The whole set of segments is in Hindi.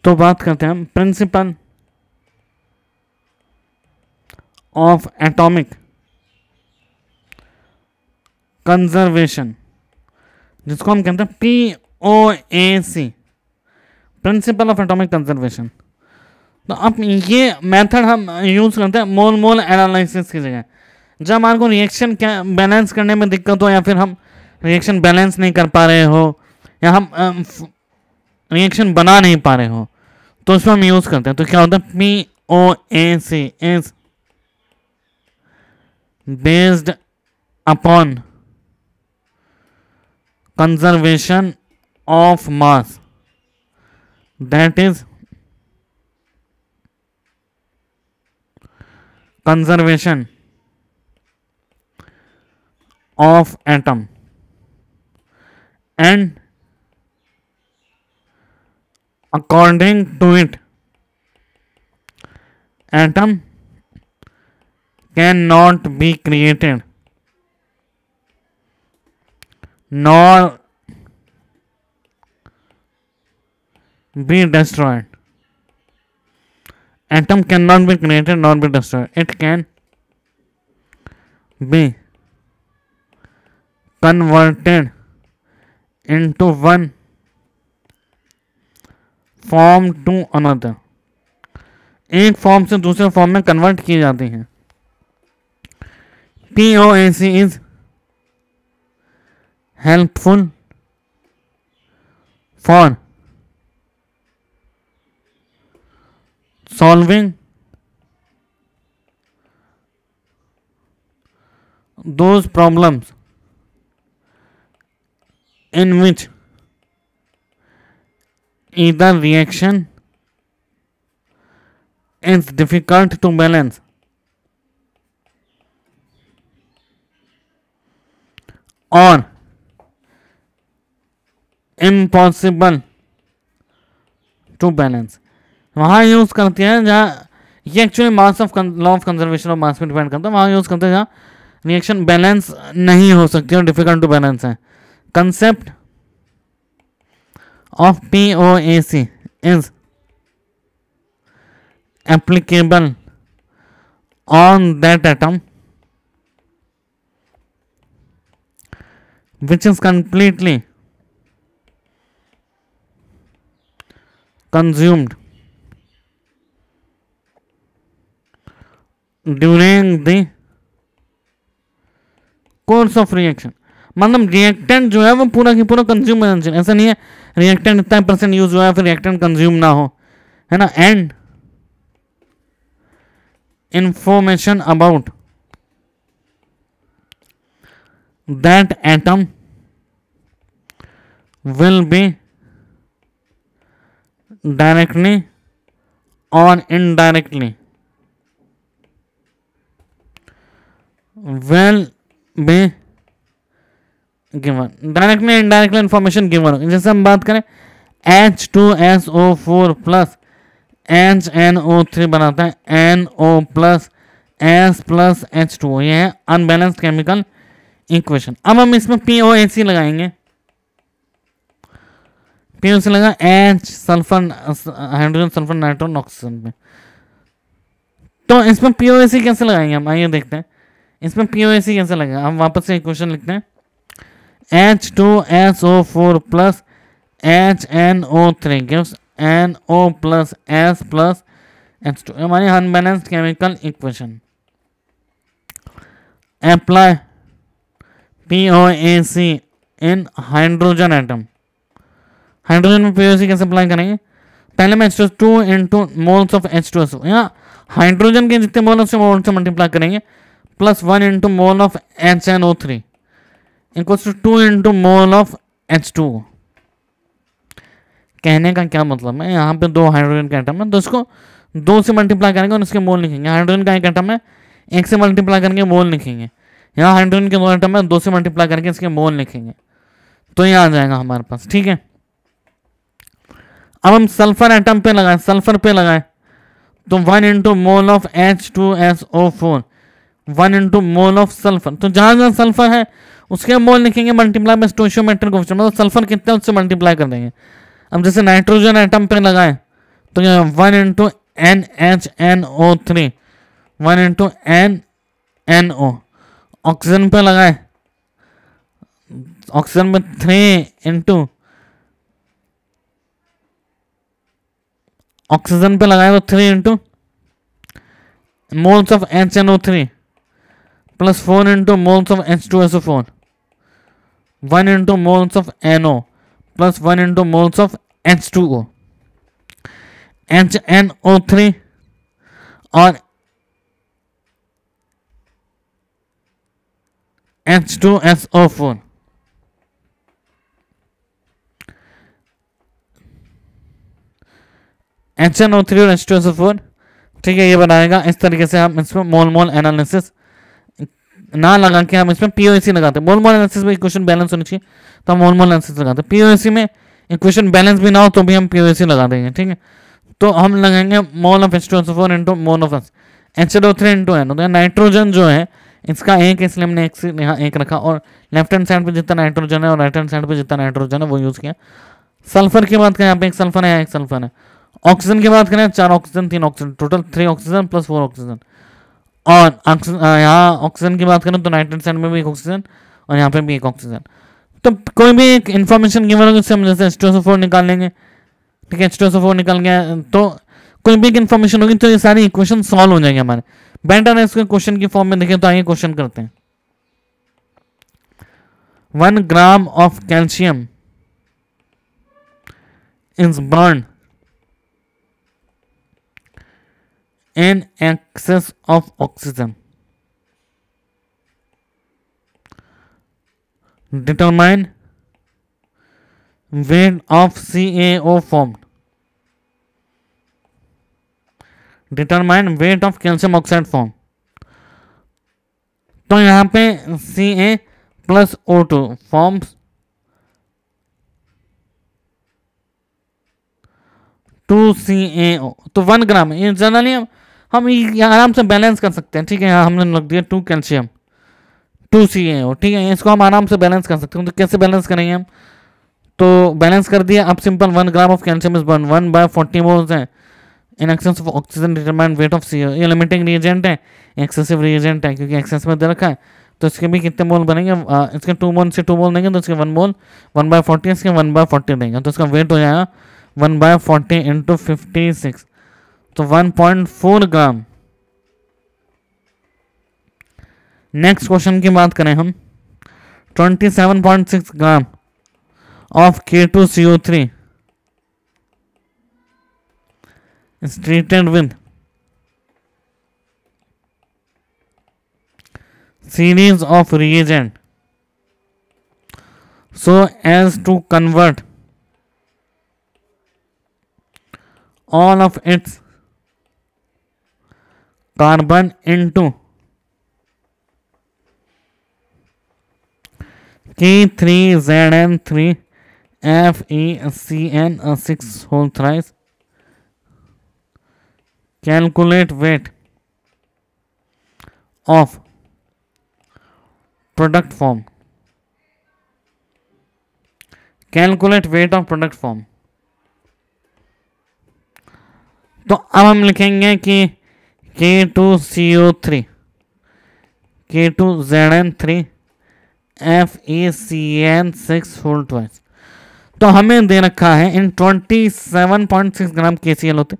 तो बात करते हैं प्रिंसिपल ऑफ एटॉमिक कंजर्वेशन, जिसको हम कहते हैं POAC, principle of atomic conservation. तो अब ये मेथड हम यूज करते हैं मोल मोल एनालिसिस की जगह। जब हमारे को रिएक्शन क्या बैलेंस करने में दिक्कत हो, या फिर हम रिएक्शन बैलेंस नहीं कर पा रहे हो, या हम रिएक्शन बना नहीं पा रहे हो, तो उसमें हम यूज करते हैं। तो क्या होता है, POAC is based upon conservation of mass, that is conservation of atom, and according to it atom cannot be created nor be destroyed. Atom cannot be created nor be destroyed. It can be converted into one form to another. एक फॉर्म से दूसरे फॉर्म में कन्वर्ट की जाती हैं। POAC is helpful for solving those problems in which either reaction is difficult to balance or impossible to balance। वहाँ यूज करते हैं जहाँ ये actually mass of law of conservation of mass पे डिपेंड करता है। वहाँ यूज करते हैं जहाँ रिएक्शन बैलेंस नहीं हो सकती और डिफिकल्ट टू बैलेंस है। Concept of POAC is applicable on that atom which is completely consumed during the course of reaction। मतलब रिएक्टेंट जो है वो पूरा की पूरा कंज्यूम होना चाहिए। ऐसा नहीं है रिएक्टेंट इतना % यूज हुआ है फिर रिएक्टेंट कंज्यूम ना हो, है ना। And information about that atom will be directly or indirectly will be given, directly indirectly information given। जैसे हम बात करें H2SO4 प्लस HNO3 बनाता है NO plus S plus H2O, यह है अनबैलेंस्ड केमिकल इक्वेशन। अब हम इसमें POAC लगाएंगे। POAC लगा H sulphur hydrogen sulphur nitrogen oxygen पे। तो इसमें POAC कैसे लगाएंगे हम, आइए देखते हैं इसमें POAC कैसे लगेगा। हम वापस से इक्वेशन लिखते हैं H2SO4 plus HNO3 gives NO plus S plus H2, हमारी unbalanced chemical equation. Apply POAC इन हाइड्रोजन एटम। हाइड्रोजन में POAC कैसे अप्लाई करेंगे, पहले में H2 into moles of H2SO, यहाँ हाइड्रोजन के जितने मोल उससे मोल से मल्टीप्लाई करेंगे plus 1 into mole of HNO3 equals to 2 into mole of H2। कहने का क्या मतलब है, यहाँ पे दो हाइड्रोजन का एटम है तो इसको 2 से मल्टीप्लाई करेंगे और इसके मोल लिखेंगे। हाइड्रोजन का एक एटम है 1 से मल्टीप्लाई करके मोल लिखेंगे। यहाँ हाइड्रोजन के 2 एटम है 2 से मल्टीप्लाई करके इसके मोल लिखेंगे, तो ये आ जाएगा हमारे पास, ठीक है। अब हम सल्फर एटम पे लगाए, सल्फर पे लगाए तो 1 into mole of H2SO4 1 into mole of sulphur, तो जहां जहां सल्फर है उसके मोल लिखेंगे मल्टीप्लाई बाय स्टोइचियोमेट्रिक कोएफिशिएंट, मतलब सल्फर कितना है उससे मल्टीप्लाई कर देंगे। अब जैसे नाइट्रोजन एटम पे लगाए तो क्या 1 into NHNO3, 1 into NNO, oxygen पे लगाए, ऑक्सीजन में 3 इंटू, ऑक्सीजन पे लगाए तो 3 into moles of HNO3 plus 4 into moles of H2SO4, 1 into moles of NO plus 1 into moles of H2O, HNO3 और H2SO4। HNO3 और H2SO4, ठीक है, ये बनाएगा। इस तरीके से हम इसमें मोल मोल एनालिसिस ना लगा के हम इसमें पीओएसी लगाते हैं। मोल मोल एनालिसिस में इक्वेशन बैलेंस होनी चाहिए तो हम मोल मोल एनालिसिस लगाते हैं। पीओएसी में इक्वेशन बैलेंस भी ना हो तो भी हम पीओएसी लगा देंगे, ठीक है। तो हम लगाएंगे mole of H2SO4 into mole of HNO3 into NO। तो नाइट्रोजन जो है इसका एक, इसलिए हमने यहाँ एक रखा और लेफ्ट हैंड साइड पे जितना नाइट्रोजन है और राइट हैंड साइड पे जितना नाइट्रोजन है वो यूज किया। सल्फर की बात करें, यहाँ पे एक सल्फर है, एक सल्फर है। ऑक्सीजन की बात करें, 4 oxygen 3 oxygen, total 3 oxygen plus 4 oxygen. और यहाँ ऑक्सीजन की बात करें तो राइट हैंड साइड में भी एक ऑक्सीजन और यहाँ पे भी एक ऑक्सीजन। तो कोई भी एक इन्फॉर्मेशन गिवन होगी उससे हम जैसे H2SO4 निकाल लेंगे, ठीक है। H2SO4 निकल गया तो कोई भी इन्फॉर्मेशन होगी तो ये सारी इक्वेशन सॉल्व हो जाएंगे हमारे। बेटर है इसको क्वेश्चन की फॉर्म में देखें तो आइए क्वेश्चन करते हैं। 1 gram of calcium is burn in excess of oxygen. Determine weight of CaO formed. Determine weight of calcium oxide formed. तो यहां पे Ca plus O2 forms 2CaO। तो 1 ग्राम, ये जनरली हम आराम से बैलेंस कर सकते हैं, ठीक है। यहाँ हमने रख दिया 2 कैल्शियम 2 CaO, ठीक है। इसको हम आराम से बैलेंस कर सकते हैं। तो कैसे बैलेंस करेंगे हम, तो बैलेंस कर दिया। अब simple 1 gram of calcium is burn 1/40 moles है in excess of oxygen, determine weight of CO। ये लिमिटिंग रिएजेंट है, एक्सेसिव रिएजेंट है क्योंकि एक्सेस में दे रखा है। तो इसके भी कितने मोल बनेंगे, इसके 2 मोल से 2 मोल देंगे तो इसके 1 मोल, 1/40 इसके 1/40 देंगे तो इसका वेट हो जाएगा 1/40 इंटू 56, तो 1.4 ग्राम। नेक्स्ट क्वेश्चन की बात करें हम, 27.6 gram of K2CO3 is treated with series of reagent so as to convert all of its carbon into K3Zn3 FeCN6 whole thrice. Calculate weight of product form. Calculate weight of product form. तो अब हम लिखेंगे कि K2CO3 K2Zn3 FeCN6 whole twice। तो हमें दे रखा है इन 27.6 ग्राम KCl होते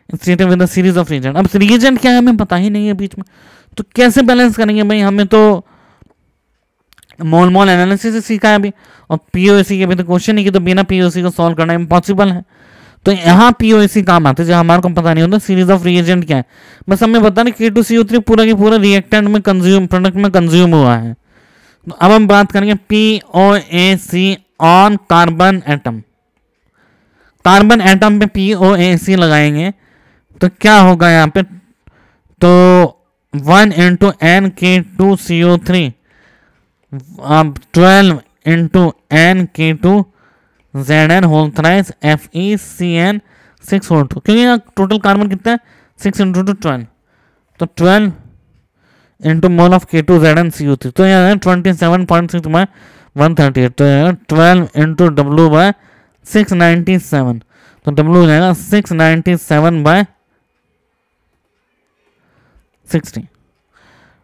विद सीरीज ऑफ रिएजेंट। अब रिएजेंट क्या है हमें पता ही नहीं है बीच में, तो कैसे बैलेंस करेंगे भाई। हमें तो मोल मोल एनालिसिस सीखा है अभी और पीओएसी के भी तो क्वेश्चन ही कि तो बिना पीओएसी को सॉल्व करना इम्पॉसिबल है। तो यहाँ पीओएसी काम आते हैं जब हमारे को पता नहीं होता सीरीज ऑफ रिएजेंट क्या है। बस हमें बता दें K2CO3 पूरा की पूरा रिएक्टेंट में कंज्यूम, प्रोडक्ट में कंज्यूम हुआ है। तो अब हम बात करेंगे POAC on carbon atom. Carbon atom पे POAC लगाएंगे तो क्या होगा यहाँ पे, तो 1 into NK2CO3 12 into NK2Zn whole thrice FeCN6 whole 2, क्योंकि यहाँ टोटल कार्बन कितना है 6 इंटू 12, तो 12 इंटू मोल ऑफ K2ZnCO3। तो यहाँ 27.6 बाय 138, तो 12 इंटू W बाय 697। तो W हो जाएगा 697/60।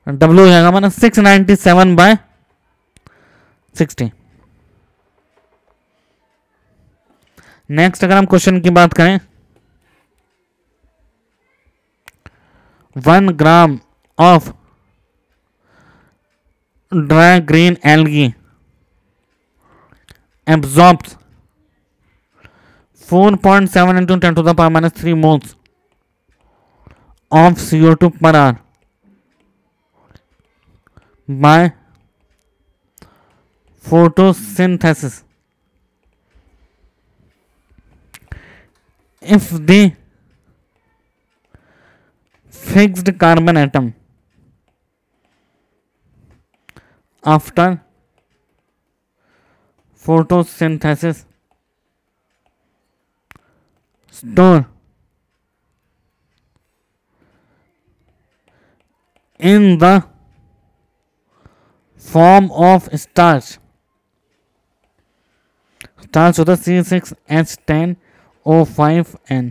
W हो जाएगा हमारा 697/60। नेक्स्ट अगर हम क्वेश्चन की बात करें, 1 gram of dry green algae absorbs 4.7 into 10 to the power minus 3 moles of CO2 per hour by photosynthesis. If the fixed carbon atom after photosynthesis store in the form of starch होता C6H10O5N,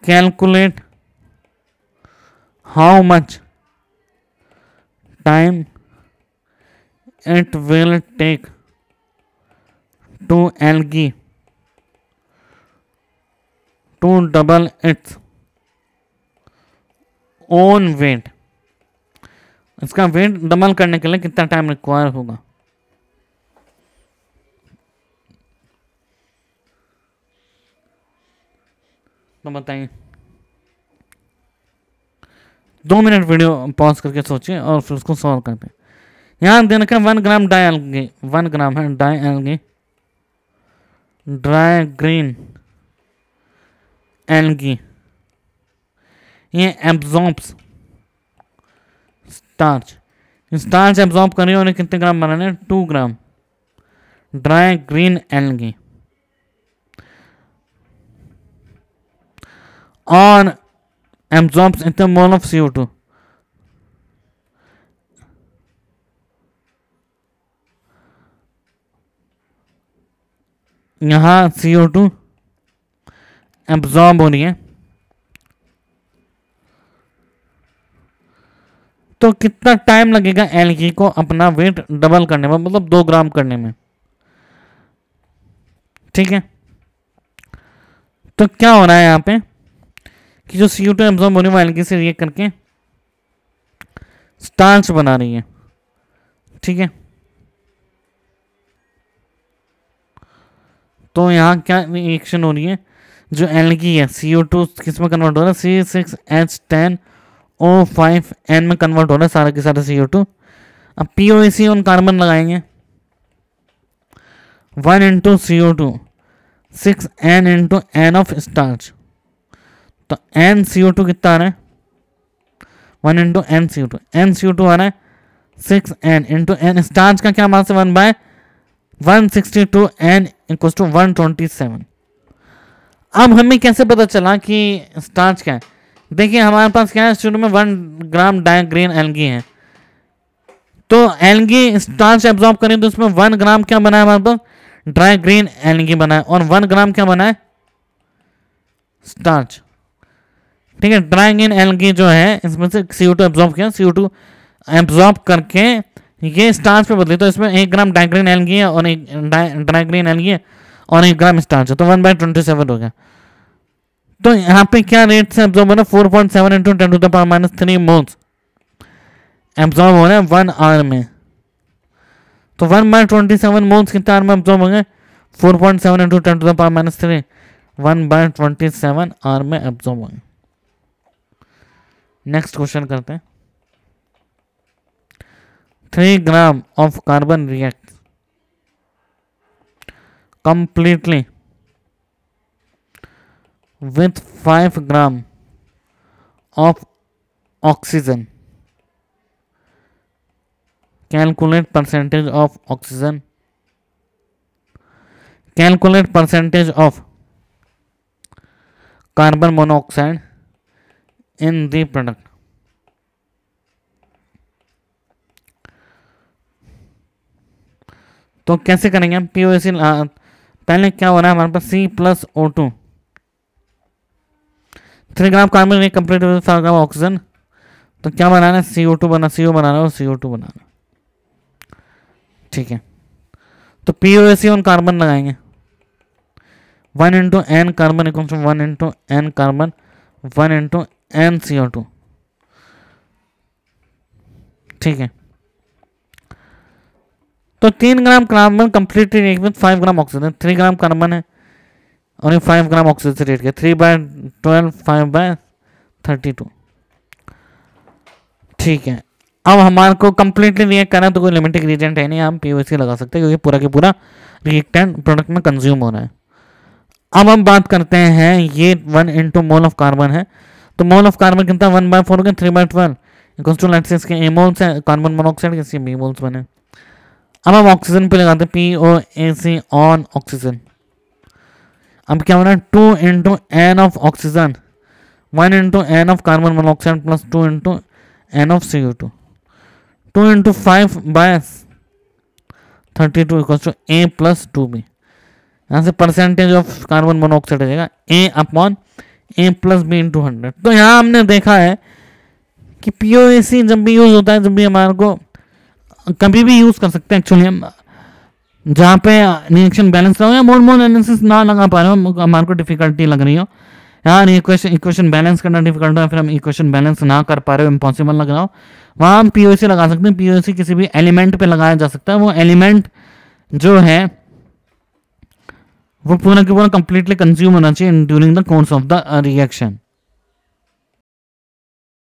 calculate how much time it will take to algae to double its own weight. इसका वेट डबल करने के लिए कितना टाइम रिक्वायर होगा? तो बताइए। 2 मिनट वीडियो पॉज करके सोचिए और फिर उसको सॉल्व करते हैं। यहां दे रखा 1 ग्राम डाई एल्गी, 1 ग्राम है dry algae, dry green algae, ये एब्जॉर्ब्स स्टार्च, स्टार्च एब्जॉर्ब कर रही है, उन्हें कितने ग्राम बनाने हैं? 2 ग्राम ड्राई ग्रीन एल्गी और एब्जॉर्ब्स इतने मोल ऑफ CO2। यहां CO2 एब्जॉर्ब हो रही है, तो कितना टाइम लगेगा एल्गी को अपना वेट डबल करने में, मतलब 2 ग्राम करने में? ठीक है, तो क्या हो रहा है यहां पे कि जो CO2 एब्जॉर्ब होने वाली एल्गी से रिएक्ट करके स्टार्च बना रही है। ठीक है, तो यहां क्या रिएक्शन हो रही है? जो एल्गी है CO2 किस में कन्वर्ट हो रहा है? C6H10O5N में कन्वर्ट हो रहा है सारा के सारा CO2। अब POC ऑन कार्बन लगाएंगे, 1 into CO2 6N into N of starch, तो N CO2 कितना आ रहा है? 1 into N CO2, N CO2 आ रहा है 6N इंटू N, स्टार्च का क्या मास है? 1/162, N इक्वल्स टू 127। अब हमें कैसे पता चला कि स्टार्च क्या है? देखिए हमारे पास क्या है, शुरू में 1 ग्राम डाई ग्रीन एल्गी है, तो एल्गी स्टार्च एब्जॉर्ब करें तो उसमें 1 ग्राम क्या बना है हमारे पास? ड्राई ग्रीन एल्गी बना है, और 1 ग्राम क्या बना है? स्टार्च। ठीक है, ड्राई ग्रीन एल्गी जो है इसमें से CO2 एब्जॉर्ब किया, CO2 एब्जॉर्ब करके ये स्टार्च पे बदली, तो इसमें 1 ग्राम डाई ग्रीन एल्गी है और 1 ड्राई ग्रीन एल्गी है और 1 ग्राम स्टार्च है, तो 1/27 हो गया। तो यहाँ पे क्या रेट से एब्जॉर्ब हो रहा है? 4.7 into 10 to the power minus 3 moles absorb हो रहा है 1 आवर में। तो 1/27 मोल्स कितने आवर में एब्जॉर्ब हो गए? 4.7 into 10 to the power minus 3, 1/27 hour में एब्जॉर्ब हो गए। नेक्स्ट क्वेश्चन करते हैं। 3 gram of carbon react completely with 5 gram of oxygen. Calculate percentage of oxygen. Calculate percentage of carbon monoxide in the product. तो कैसे करेंगे हम? POC पहले क्या हो रहा है हमारे पास C plus O2, 3 gram carbon एक कंप्लीट 5 ग्राम ऑक्सीजन, तो क्या बनाना है CO2 बना, CO बनाना और CO2 बनाना, ठीक है। तो POC ऑन कार्बन लगाएंगे, 1 into N carbon equal to 1 into N carbon 1 into N CO2, ठीक है। तो 3 gram carbon completely react with 5 gram oxygen, 3 gram carbon है और ये 5 ग्राम ऑक्सीजन से रिएक्ट किया, 3/12 5/32, ठीक है। अब हमारे को कंप्लीटली रिएक्ट करना है तो कोई लिमिटिंग रिएजेंट है नहीं, हम POC लगा सकते हैं क्योंकि पूरा के पूरा रिएक्टेंट प्रोडक्ट में कंज्यूम हो रहा है। अब हम बात करते हैं, ये 1 इंटू मोल ऑफ कार्बन है, तो मोल ऑफ कार्बन कितना 1/4 हो गया, 3/12 इक्वल्स टू लेट्स से इसके ए मोल्स है कार्बन मोनोऑक्साइड, इसके बी मोल्स बने। अब हम ऑक्सीजन पे लगाते हैं POAC ऑन ऑक्सीजन, अब क्या हो रहा है 2 into N of oxygen 1 into N of carbon monoxide plus 2 into N of CO2, 2 into 5/32 equals to A plus 2B, यहाँ से परसेंटेज ऑफ कार्बन मोनोऑक्साइड हो जाएगा A upon A plus B into 100। तो यहाँ हमने देखा है कि POAC जब भी यूज होता है, जब भी हमारे को कभी भी यूज कर सकते हैं एक्चुअली, हम जहाँ पे रिएक्शन बैलेंस ना हो या मोल एनालिसिस ना लगा पा रहे हो, हमारे को डिफिकल्टी लग रही हो, यार इक्वेशन बैलेंस करना डिफिकल्ट हो, फिर हम इक्वेशन बैलेंस ना कर पा रहे हो, इम्पॉसिबल लग रहा हो, वहाँ हम POC लगा सकते हैं। POC किसी भी एलिमेंट पे लगाया जा सकता है, वो एलिमेंट जो है वो पूरा के पूरा कंप्लीटली कंज्यूम होना चाहिए during the course of the reaction.